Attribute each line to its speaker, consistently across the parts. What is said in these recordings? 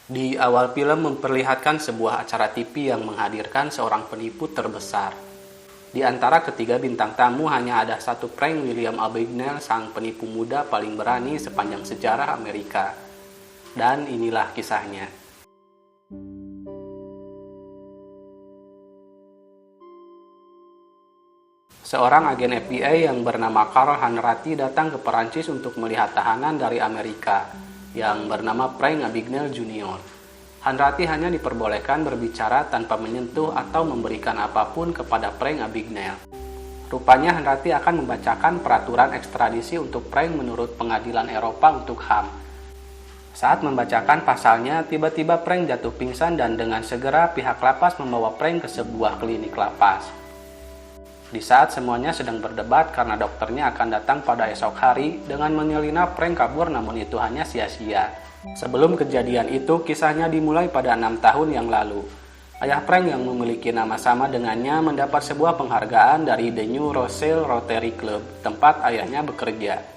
Speaker 1: Di awal film memperlihatkan sebuah acara TV yang menghadirkan seorang penipu terbesar. Di antara ketiga bintang tamu hanya ada satu Frank William Abagnale, sang penipu muda paling berani sepanjang sejarah Amerika. Dan inilah kisahnya. Seorang agen FBI yang bernama Carl Hanratty datang ke Perancis untuk melihat tahanan dari Amerika yang bernama Frank Abagnale Jr. Hanratty hanya diperbolehkan berbicara tanpa menyentuh atau memberikan apapun kepada Frank Abagnale. Rupanya Hanratty akan membacakan peraturan ekstradisi untuk Frank menurut Pengadilan Eropa untuk HAM. Saat membacakan pasalnya, tiba-tiba Frank jatuh pingsan dan dengan segera pihak lapas membawa Frank ke sebuah klinik lapas. Di saat semuanya sedang berdebat karena dokternya akan datang pada esok hari, dengan menyelinap Frank kabur namun itu hanya sia-sia. Sebelum kejadian itu, kisahnya dimulai pada 6 tahun yang lalu. Ayah Frank yang memiliki nama sama dengannya mendapat sebuah penghargaan dari The New Rochelle Rotary Club, tempat ayahnya bekerja.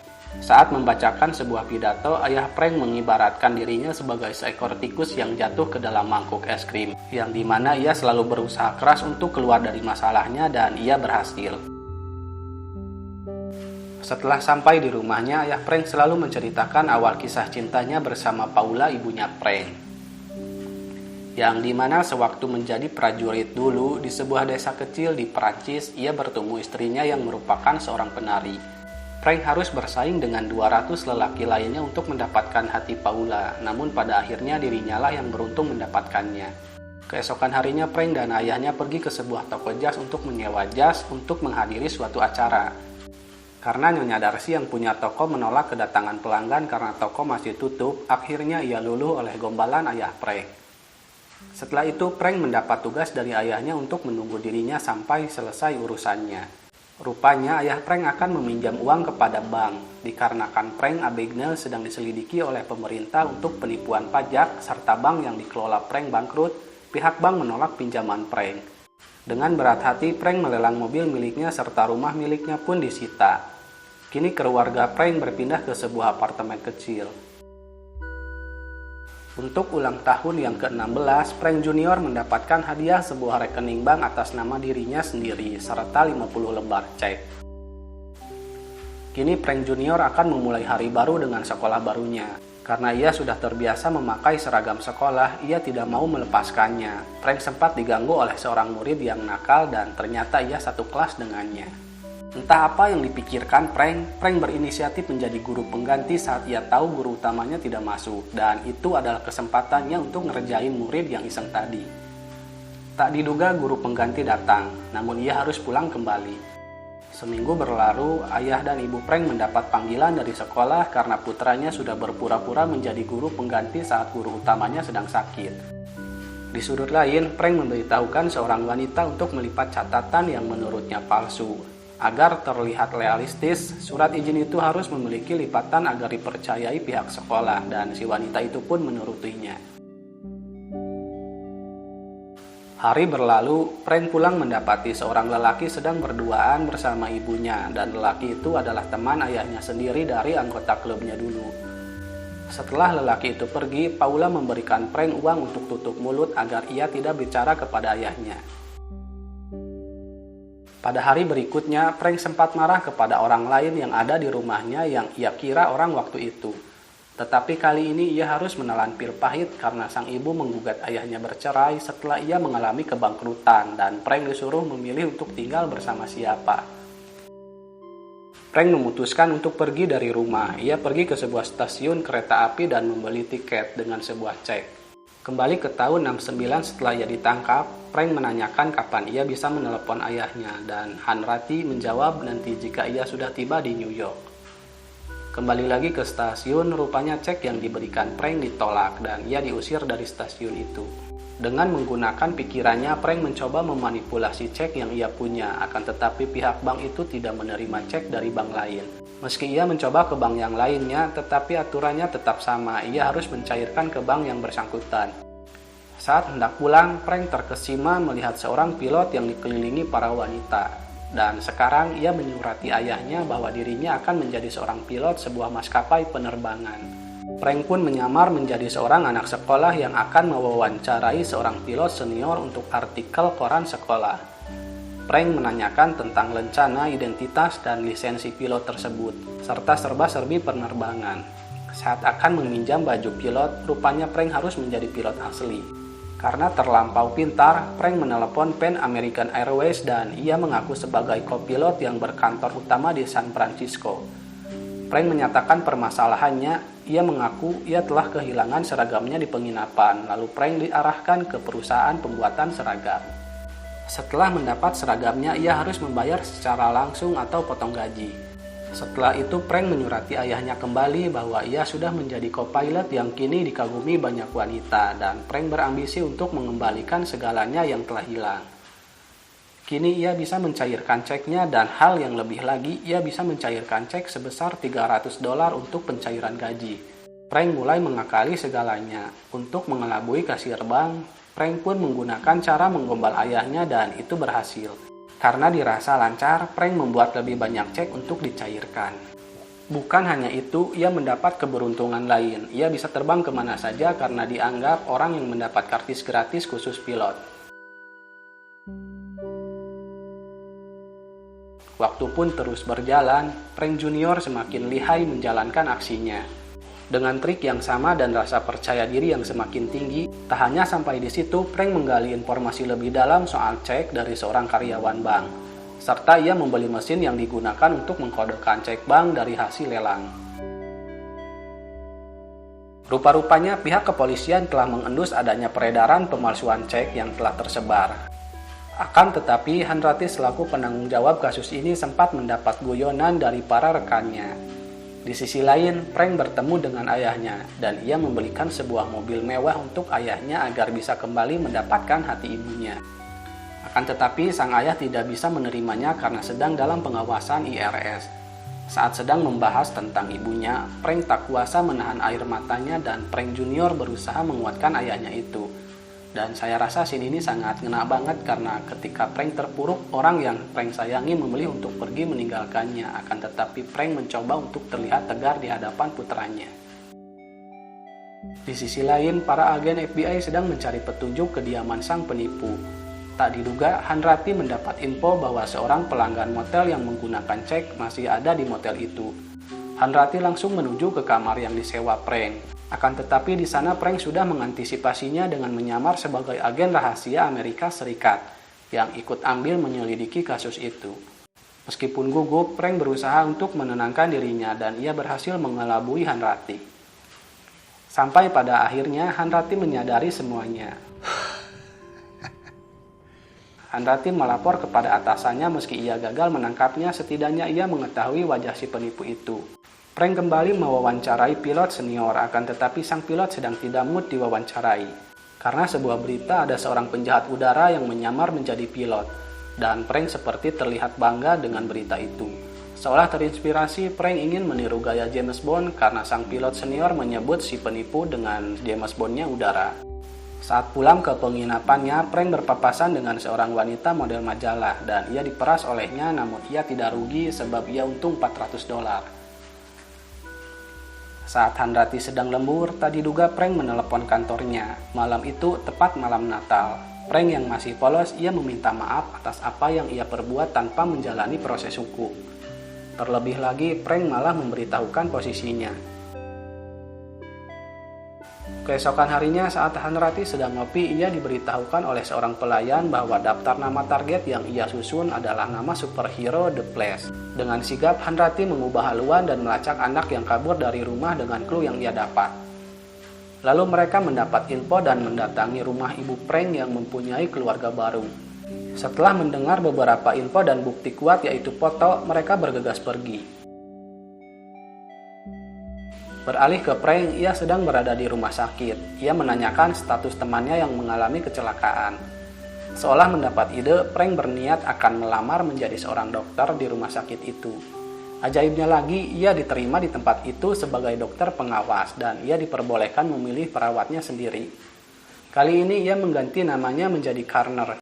Speaker 1: Saat membacakan sebuah pidato, ayah Frank mengibaratkan dirinya sebagai seekor tikus yang jatuh ke dalam mangkuk es krim, yang dimana ia selalu berusaha keras untuk keluar dari masalahnya dan ia berhasil. Setelah sampai di rumahnya, ayah Frank selalu menceritakan awal kisah cintanya bersama Paula, ibunya Frank. Yang dimana sewaktu menjadi prajurit dulu di sebuah desa kecil di Perancis, ia bertemu istrinya yang merupakan seorang penari. Frank harus bersaing dengan 200 lelaki lainnya untuk mendapatkan hati Paula, namun pada akhirnya dirinya lah yang beruntung mendapatkannya. Keesokan harinya Frank dan ayahnya pergi ke sebuah toko jas untuk menyewa jas untuk menghadiri suatu acara. Karena Nyonya Darcy yang punya toko menolak kedatangan pelanggan karena toko masih tutup, akhirnya ia luluh oleh gombalan ayah Frank. Setelah itu Frank mendapat tugas dari ayahnya untuk menunggu dirinya sampai selesai urusannya. Rupanya ayah Frank akan meminjam uang kepada bank, dikarenakan Frank Abagnale sedang diselidiki oleh pemerintah untuk penipuan pajak, serta bank yang dikelola Frank bangkrut, pihak bank menolak pinjaman Frank. Dengan berat hati, Frank melelang mobil miliknya serta rumah miliknya pun disita. Kini keluarga Frank berpindah ke sebuah apartemen kecil. Untuk ulang tahun yang ke-16, Frank Junior mendapatkan hadiah sebuah rekening bank atas nama dirinya sendiri, serta 50 lembar cek. Kini Frank Junior akan memulai hari baru dengan sekolah barunya. Karena ia sudah terbiasa memakai seragam sekolah, ia tidak mau melepaskannya. Frank sempat diganggu oleh seorang murid yang nakal dan ternyata ia satu kelas dengannya. Entah apa yang dipikirkan Frank berinisiatif menjadi guru pengganti saat ia tahu guru utamanya tidak masuk, dan itu adalah kesempatannya untuk ngerjain murid yang iseng tadi. Tak diduga guru pengganti datang, namun ia harus pulang kembali. Seminggu berlalu, ayah dan ibu Frank mendapat panggilan dari sekolah karena putranya sudah berpura-pura menjadi guru pengganti saat guru utamanya sedang sakit. Di sudut lain, Frank memberitahukan seorang wanita untuk melipat catatan yang menurutnya palsu. Agar terlihat realistis, surat izin itu harus memiliki lipatan agar dipercayai pihak sekolah, dan si wanita itu pun menurutinya. Hari berlalu, Frank pulang mendapati seorang lelaki sedang berduaan bersama ibunya, dan lelaki itu adalah teman ayahnya sendiri dari anggota klubnya dulu. Setelah lelaki itu pergi, Paula memberikan Frank uang untuk tutup mulut agar ia tidak bicara kepada ayahnya. Pada hari berikutnya, Frank sempat marah kepada orang lain yang ada di rumahnya yang ia kira orang waktu itu. Tetapi kali ini ia harus menelan pil pahit karena sang ibu menggugat ayahnya bercerai setelah ia mengalami kebangkrutan dan Frank disuruh memilih untuk tinggal bersama siapa. Frank memutuskan untuk pergi dari rumah. Ia pergi ke sebuah stasiun kereta api dan membeli tiket dengan sebuah cek. Kembali ke tahun 69 setelah ia ditangkap, Frank menanyakan kapan ia bisa menelepon ayahnya dan Hanratty menjawab nanti jika ia sudah tiba di New York. Kembali lagi ke stasiun, rupanya cek yang diberikan Frank ditolak dan ia diusir dari stasiun itu. Dengan menggunakan pikirannya, Frank mencoba memanipulasi cek yang ia punya, akan tetapi pihak bank itu tidak menerima cek dari bank lain. Meski ia mencoba ke bank yang lainnya, tetapi aturannya tetap sama, ia harus mencairkan ke bank yang bersangkutan. Saat hendak pulang, Frank terkesima melihat seorang pilot yang dikelilingi para wanita. Dan sekarang ia menyurati ayahnya bahwa dirinya akan menjadi seorang pilot sebuah maskapai penerbangan. Frank pun menyamar menjadi seorang anak sekolah yang akan mewawancarai seorang pilot senior untuk artikel koran sekolah. Frank menanyakan tentang lencana, identitas, dan lisensi pilot tersebut, serta serba-serbi penerbangan. Saat akan meminjam baju pilot, rupanya Frank harus menjadi pilot asli. Karena terlampau pintar, Frank menelepon Pan American Airways dan ia mengaku sebagai kopilot yang berkantor utama di San Francisco. Frank menyatakan permasalahannya, ia mengaku ia telah kehilangan seragamnya di penginapan, lalu Frank diarahkan ke perusahaan pembuatan seragam. Setelah mendapat seragamnya, ia harus membayar secara langsung atau potong gaji. Setelah itu, Frank menyurati ayahnya kembali bahwa ia sudah menjadi co-pilot yang kini dikagumi banyak wanita, dan Frank berambisi untuk mengembalikan segalanya yang telah hilang. Kini ia bisa mencairkan ceknya, dan hal yang lebih lagi, ia bisa mencairkan cek sebesar $300 untuk pencairan gaji. Frank mulai mengakali segalanya. Untuk mengelabui kasir bank, Frank pun menggunakan cara menggombal ayahnya dan itu berhasil. Karena dirasa lancar, Frank membuat lebih banyak cek untuk dicairkan. Bukan hanya itu, ia mendapat keberuntungan lain. Ia bisa terbang kemana saja karena dianggap orang yang mendapat kartis gratis khusus pilot. Waktu pun terus berjalan, Frank Junior semakin lihai menjalankan aksinya. Dengan trik yang sama dan rasa percaya diri yang semakin tinggi, tak hanya sampai di situ, Frank menggali informasi lebih dalam soal cek dari seorang karyawan bank, serta ia membeli mesin yang digunakan untuk mengkodekan cek bank dari hasil lelang. Rupa-rupanya pihak kepolisian telah mengendus adanya peredaran pemalsuan cek yang telah tersebar. Akan tetapi, Hanratty selaku penanggung jawab kasus ini sempat mendapat guyonan dari para rekannya. Di sisi lain, Frank bertemu dengan ayahnya, dan ia membelikan sebuah mobil mewah untuk ayahnya agar bisa kembali mendapatkan hati ibunya. Akan tetapi, sang ayah tidak bisa menerimanya karena sedang dalam pengawasan IRS. Saat sedang membahas tentang ibunya, Frank tak kuasa menahan air matanya dan Frank Junior berusaha menguatkan ayahnya itu. Dan saya rasa scene ini sangat ngena banget karena ketika Frank terpuruk, orang yang Frank sayangi memilih untuk pergi meninggalkannya. Akan tetapi Frank mencoba untuk terlihat tegar di hadapan putranya. Di sisi lain, para agen FBI sedang mencari petunjuk kediaman sang penipu. Tak diduga, Hanratty mendapat info bahwa seorang pelanggan motel yang menggunakan cek masih ada di motel itu. Hanratty langsung menuju ke kamar yang disewa Frank. Akan tetapi di sana Frank sudah mengantisipasinya dengan menyamar sebagai agen rahasia Amerika Serikat yang ikut ambil menyelidiki kasus itu. Meskipun gugup, Frank berusaha untuk menenangkan dirinya dan ia berhasil mengelabui Hanratty. Sampai pada akhirnya Hanratty menyadari semuanya. Hanratty melapor kepada atasannya meski ia gagal menangkapnya, setidaknya ia mengetahui wajah si penipu itu. Frank kembali mewawancarai pilot senior, akan tetapi sang pilot sedang tidak mood diwawancarai. Karena sebuah berita ada seorang penjahat udara yang menyamar menjadi pilot, dan Frank seperti terlihat bangga dengan berita itu. Seolah terinspirasi, Frank ingin meniru gaya James Bond karena sang pilot senior menyebut si penipu dengan James Bond-nya udara. Saat pulang ke penginapannya, Frank berpapasan dengan seorang wanita model majalah, dan ia diperas olehnya namun ia tidak rugi sebab ia untung $400. Saat Hanratty sedang lembur, tak diduga Frank menelepon kantornya. Malam itu, tepat malam Natal. Frank yang masih polos, ia meminta maaf atas apa yang ia perbuat tanpa menjalani proses hukum. Terlebih lagi, Frank malah memberitahukan posisinya. Keesokan harinya saat Hanratty sedang ngopi, ia diberitahukan oleh seorang pelayan bahwa daftar nama target yang ia susun adalah nama superhero The Flash. Dengan sigap, Hanratty mengubah haluan dan melacak anak yang kabur dari rumah dengan clue yang ia dapat. Lalu mereka mendapat info dan mendatangi rumah ibu Frank yang mempunyai keluarga baru. Setelah mendengar beberapa info dan bukti kuat yaitu foto, mereka bergegas pergi. Beralih ke Frank, ia sedang berada di rumah sakit. Ia menanyakan status temannya yang mengalami kecelakaan. Seolah mendapat ide, Frank berniat akan melamar menjadi seorang dokter di rumah sakit itu. Ajaibnya lagi, ia diterima di tempat itu sebagai dokter pengawas dan ia diperbolehkan memilih perawatnya sendiri. Kali ini ia mengganti namanya menjadi Carner.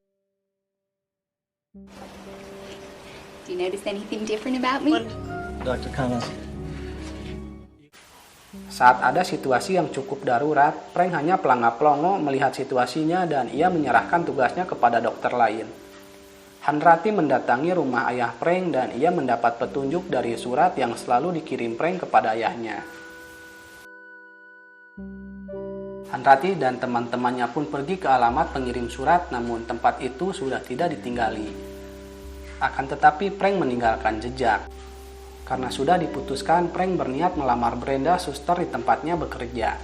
Speaker 2: Do you notice anything different about me?
Speaker 3: Dr. Connors.
Speaker 1: Saat ada situasi yang cukup darurat, Frank hanya pelangap-pelongo melihat situasinya dan ia menyerahkan tugasnya kepada dokter lain. Hanratty mendatangi rumah ayah Frank dan ia mendapat petunjuk dari surat yang selalu dikirim Frank kepada ayahnya. Hanratty dan teman-temannya pun pergi ke alamat pengirim surat, namun tempat itu sudah tidak ditinggali. Akan tetapi Frank meninggalkan jejak. Karena sudah diputuskan, Frank berniat melamar Brenda, suster di tempatnya bekerja.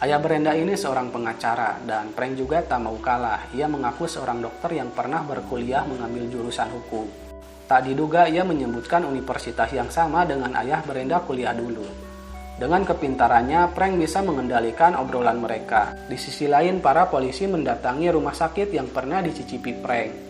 Speaker 1: Ayah Brenda ini seorang pengacara, dan Frank juga tak mau kalah. Ia mengaku seorang dokter yang pernah berkuliah mengambil jurusan hukum. Tak diduga ia menyebutkan universitas yang sama dengan ayah Brenda kuliah dulu. Dengan kepintarannya, Frank bisa mengendalikan obrolan mereka. Di sisi lain, para polisi mendatangi rumah sakit yang pernah dicicipi Frank.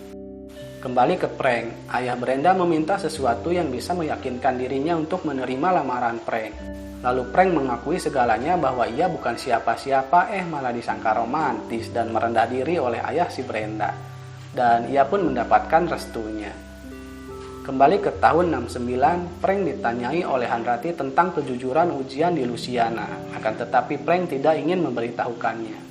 Speaker 1: Kembali ke Frank, ayah Brenda meminta sesuatu yang bisa meyakinkan dirinya untuk menerima lamaran Frank. Lalu Frank mengakui segalanya bahwa ia bukan siapa-siapa, malah disangka romantis dan merendah diri oleh ayah si Brenda. Dan ia pun mendapatkan restunya. Kembali ke tahun 69, Frank ditanyai oleh Hanratty tentang kejujuran ujian di Louisiana. Akan tetapi Frank tidak ingin memberitahukannya.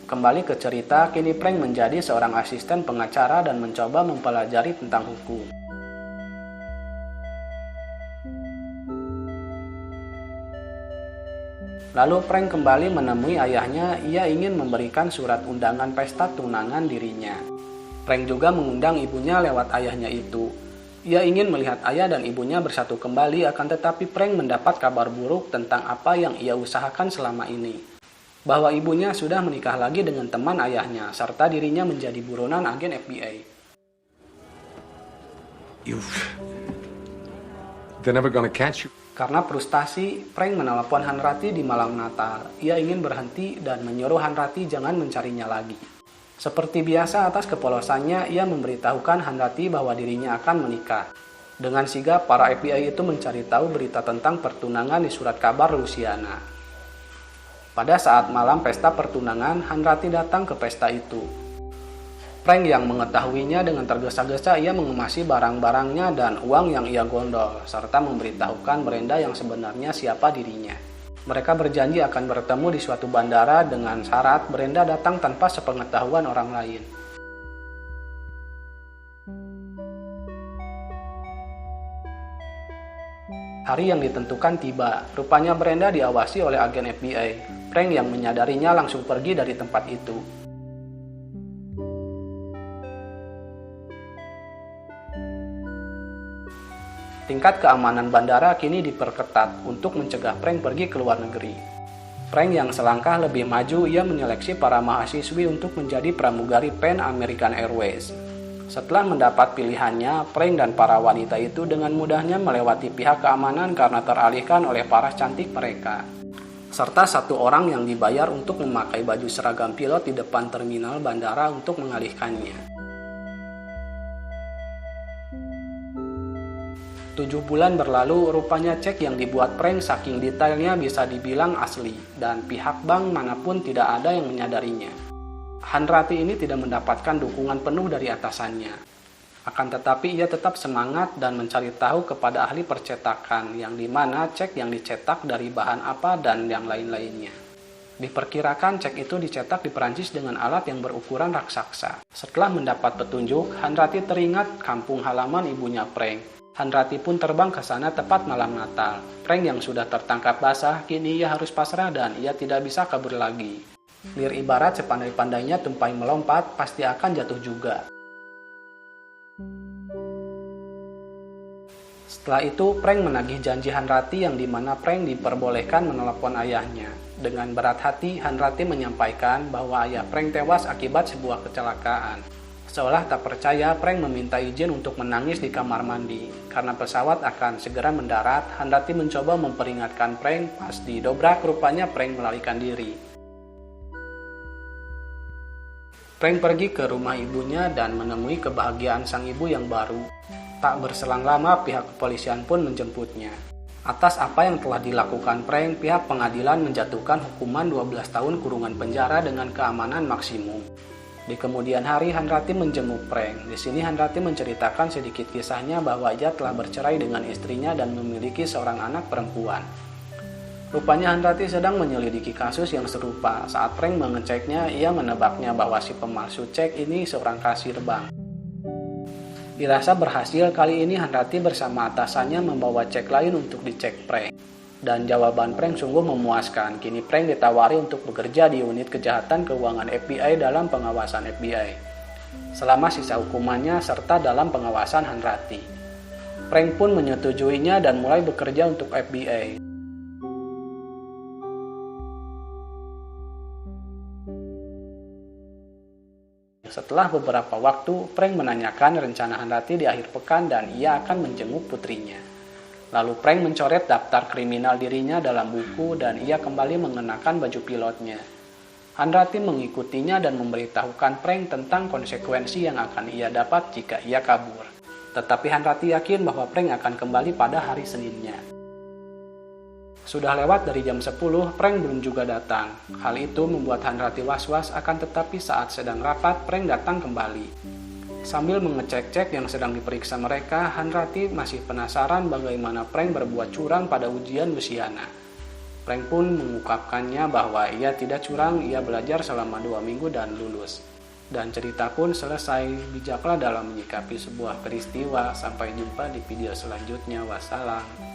Speaker 1: Kembali ke cerita, kini Frank menjadi seorang asisten pengacara dan mencoba mempelajari tentang hukum. Lalu Frank kembali menemui ayahnya, ia ingin memberikan surat undangan pesta tunangan dirinya. Frank juga mengundang ibunya lewat ayahnya itu. Ia ingin melihat ayah dan ibunya bersatu kembali, akan tetapi Frank mendapat kabar buruk tentang apa yang ia usahakan selama ini. Bahwa ibunya sudah menikah lagi dengan teman ayahnya, serta dirinya menjadi buronan agen FBI.
Speaker 2: They're never gonna catch you.
Speaker 1: Karena frustasi, Frank menelepon Hanratty di malam Natal. Ia ingin berhenti dan menyuruh Hanratty jangan mencarinya lagi. Seperti biasa, atas kepolosannya, ia memberitahukan Hanratty bahwa dirinya akan menikah. Dengan sigap, para FBI itu mencari tahu berita tentang pertunangan di surat kabar Louisiana. Pada saat malam pesta pertunangan, Hanratty datang ke pesta itu. Frank yang mengetahuinya dengan tergesa-gesa ia mengemasi barang-barangnya dan uang yang ia gondol, serta memberitahukan Brenda yang sebenarnya siapa dirinya. Mereka berjanji akan bertemu di suatu bandara dengan syarat Brenda datang tanpa sepengetahuan orang lain. Hari yang ditentukan tiba, rupanya Brenda diawasi oleh agen FBI. Frank yang menyadarinya langsung pergi dari tempat itu. Tingkat keamanan bandara kini diperketat untuk mencegah Frank pergi ke luar negeri. Frank yang selangkah lebih maju, ia menyeleksi para mahasiswi untuk menjadi pramugari Pan American Airways. Setelah mendapat pilihannya, Frank dan para wanita itu dengan mudahnya melewati pihak keamanan karena teralihkan oleh paras cantik mereka. Serta satu orang yang dibayar untuk memakai baju seragam pilot di depan terminal bandara untuk mengalihkannya. 7 bulan berlalu, rupanya cek yang dibuat Frank saking detailnya bisa dibilang asli, dan pihak bank manapun tidak ada yang menyadarinya. Hanratty ini tidak mendapatkan dukungan penuh dari atasannya. Akan tetapi ia tetap semangat dan mencari tahu kepada ahli percetakan, yang dimana cek yang dicetak dari bahan apa dan yang lain-lainnya. Diperkirakan cek itu dicetak di Perancis dengan alat yang berukuran raksasa. Setelah mendapat petunjuk, Hanratty teringat kampung halaman ibunya Frank. Hanratty pun terbang ke sana tepat malam Natal. Frank yang sudah tertangkap basah, kini ia harus pasrah dan ia tidak bisa kabur lagi. Lir ibarat sepandai-pandainya tumpai melompat, pasti akan jatuh juga. Setelah itu, Frank menagih janji Hanratty yang dimana Frank diperbolehkan menelepon ayahnya. Dengan berat hati, Hanratty menyampaikan bahwa ayah Frank tewas akibat sebuah kecelakaan. Seolah tak percaya, Frank meminta izin untuk menangis di kamar mandi. Karena pesawat akan segera mendarat, Hanratty mencoba memperingatkan Frank, pas didobrak rupanya Frank melarikan diri. Frank pergi ke rumah ibunya dan menemui kebahagiaan sang ibu yang baru. Tak berselang lama, pihak kepolisian pun menjemputnya. Atas apa yang telah dilakukan Frank, pihak pengadilan menjatuhkan hukuman 12 tahun kurungan penjara dengan keamanan maksimum. Di kemudian hari, Hanratih menjenguk Prank. Di sini Hanratih menceritakan sedikit kisahnya bahwa ia telah bercerai dengan istrinya dan memiliki seorang anak perempuan. Rupanya Hanratih sedang menyelidiki kasus yang serupa. Saat Prank mengeceknya, ia menebaknya bahwa si pemalsu cek ini seorang kasir bank. Dirasa berhasil, kali ini Hanratih bersama atasannya membawa cek lain untuk dicek Prank. Dan jawaban Prank sungguh memuaskan. Kini Prank ditawari untuk bekerja di unit kejahatan keuangan FBI dalam pengawasan FBI selama sisa hukumannya serta dalam pengawasan Hanratih. Prank pun menyetujuinya dan mulai bekerja untuk FBI. Setelah beberapa waktu, Prank menanyakan rencana Hanratih di akhir pekan dan ia akan menjenguk putrinya. Lalu Prank mencoret daftar kriminal dirinya dalam buku dan ia kembali mengenakan baju pilotnya. Hanratih mengikutinya dan memberitahukan Prank tentang konsekuensi yang akan ia dapat jika ia kabur. Tetapi Hanratih yakin bahwa Prank akan kembali pada hari Seninnya. Sudah lewat dari jam 10, Prank belum juga datang. Hal itu membuat Hanratih was-was, akan tetapi saat sedang rapat, Prank datang kembali. Sambil mengecek-cek yang sedang diperiksa mereka, Hanratih masih penasaran bagaimana Prank berbuat curang pada ujian Luciana. Prank pun mengungkapkannya bahwa ia tidak curang, ia belajar selama 2 minggu dan lulus. Dan cerita pun selesai. Bijaklah dalam menyikapi sebuah peristiwa. Sampai jumpa di video selanjutnya. Wassalam.